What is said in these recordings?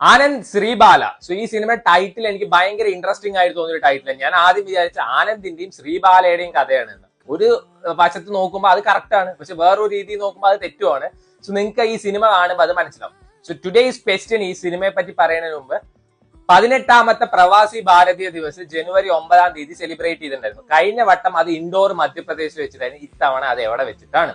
Anand Sreebala. So ഈ cinema title എനിക്ക് ഭയങ്കര ഇൻട്രസ്റ്റിംഗ് ആയിട്ട് തോന്നിയ ഒരു ടൈറ്റിൽ. ഞാൻ ആദ്യം വിചാരിച്ച ആനന്ദിന്റെയും ശ്രീബാലയുടെയും കഥയാണ്. ഒരു വശത്ത് നോക്കുമ്പോൾ അത് കറക്റ്റ് ആണ്, പക്ഷെ വേറൊരു രീതിയിൽ നോക്കുമ്പോൾ അത് തെറ്റുമാണ്. സോ നിങ്ങൾക്ക് ഈ സിനിമ കാണുമ്പോൾ അത് മനസ്സിലാവും. സോ ടുഡേസ് ക്വസ്റ്റ്യൻ ഈ സിനിമയെ പറ്റി പറയുന്നതിന് മുമ്പ് 18ാമത്തെ പ്രവാസി ഭാരതീയ ദിവസ് ജനുവരി 9 സെലിബ്രേറ്റ് ചെയ്തിട്ടുണ്ടായിരുന്നു. കഴിഞ്ഞ വട്ടം അത് ഇൻഡോർ മധ്യപ്രദേശിൽ വെച്ചിട്ടായിരുന്നു. ഇത്തവണ അത് എവിടെ വെച്ചിട്ടാണ്?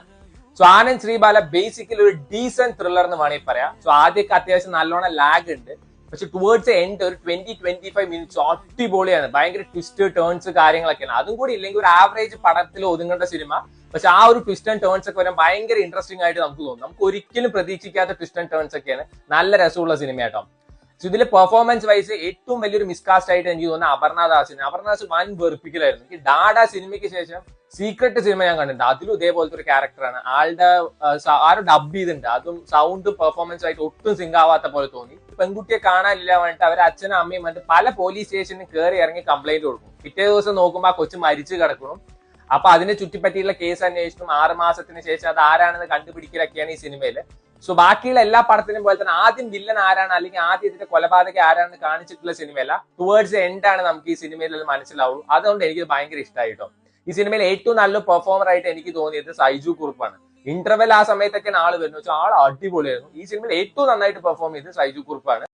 സോ ആനന്ദ് ശ്രീബാല ബേസിക്കലി ഒരു ഡീസന്റ് ത്രില്ലർ എന്ന് വേണമെങ്കിൽ പറയാം. സോ ആദ്യമൊക്കെ അത്യാവശ്യം നല്ലോണം ലാഗ് ഉണ്ട്, പക്ഷെ ടുവേർഡ്സ് എൻഡ് ഒരു 20-25 മിനിറ്റ്സ് അടിപൊളിയാണ്. ഭയങ്കര ട്വിസ്റ്റ് ടേൺസ് കാര്യങ്ങളൊക്കെയാണ്. അതും കൂടി ഇല്ലെങ്കിൽ ഒരു ആവറേജ് പടത്തിൽ ഒതുങ്ങേണ്ട സിനിമ, പക്ഷെ ആ ഒരു ട്വിസ്റ്റ് ആൻഡ് ടേൺസ് ഒക്കെ വരാൻ ഭയങ്കര ഇൻട്രസ്റ്റിംഗ് ആയിട്ട് നമുക്ക് തോന്നും. നമുക്ക് ഒരിക്കലും പ്രതീക്ഷിക്കാത്ത ട്വിസ്റ്റ് ആൻഡ് ടേൺസ് ഒക്കെയാണ്. നല്ല രസമുള്ള സിനിമ കേട്ടോ. സോ ഇതിൽ പെർഫോമൻസ് വൈസ് ഏറ്റവും വലിയൊരു മിസ്കാസ്റ്റ് ആയിട്ട് എനിക്ക് തോന്നുന്നത് അപർണദാസ് വൻ വെറുപ്പിക്കലായിരുന്നു. എനിക്ക് ഡാഡ സിനിമയ്ക്ക് ശേഷം സീക്രട്ട് സിനിമ ഞാൻ കണ്ടിട്ടുണ്ട്, അതിലും ഇതേപോലത്തെ ഒരു ക്യാരക്ടറാണ്. ആരും ഡബ് ചെയ്തിട്ടുണ്ട്, അതും സൗണ്ടും പെർഫോമൻസും ആയിട്ട് ഒട്ടും സിങ്ക് ആവാത്ത പോലെ തോന്നി. പെൺകുട്ടിയെ കാണാനില്ല വേണ്ടിട്ട് അവരെ അച്ഛനും അമ്മയും വന്നിട്ട് പല പോലീസ് സ്റ്റേഷനിൽ കയറി ഇറങ്ങി കംപ്ലൈന്റ് കൊടുക്കും. പിറ്റേ ദിവസം നോക്കുമ്പോൾ ആ കൊച്ചു മരിച്ചു കിടക്കണം. അപ്പൊ അതിനെ ചുറ്റിപ്പറ്റിയുള്ള കേസ് അന്വേഷണം 6 മാസത്തിന് ശേഷം അത് ആരാണെന്ന് കണ്ടുപിടിക്കലൊക്കെയാണ് ഈ സിനിമയില്. സോ ബാക്കിയുള്ള എല്ലാ പടത്തിനും പോലെ തന്നെ ആദ്യം വില്ലൻ ആരാണ് അല്ലെങ്കിൽ ആദ്യം ഇതിന്റെ കൊലപാതക ആരാണെന്ന് കാണിച്ചിട്ടുള്ള സിനിമയല്ല. ടുവേർഡ്സ് എൻഡ് ആണ് നമുക്ക് ഈ സിനിമയിൽ അത് മനസ്സിലാവുള്ളൂ. അതുകൊണ്ട് എനിക്ക് ഭയങ്കര ഇഷ്ടമായിട്ടോ. ഈ സിനിമയിൽ ഏറ്റവും നല്ല പെർഫോമർ ആയിട്ട് എനിക്ക് തോന്നിയത് സൈജു കുറുപ്പാണ്. ഇന്റർവെൽ ആ സമയത്തൊക്കെയാണ് ആള് വരുന്നത്, ആൾ അടിപൊളിയായിരുന്നു. ഈ സിനിമയിൽ ഏറ്റവും നന്നായിട്ട് പെർഫോം ചെയ്ത് സൈജു കുറുപ്പാണ്.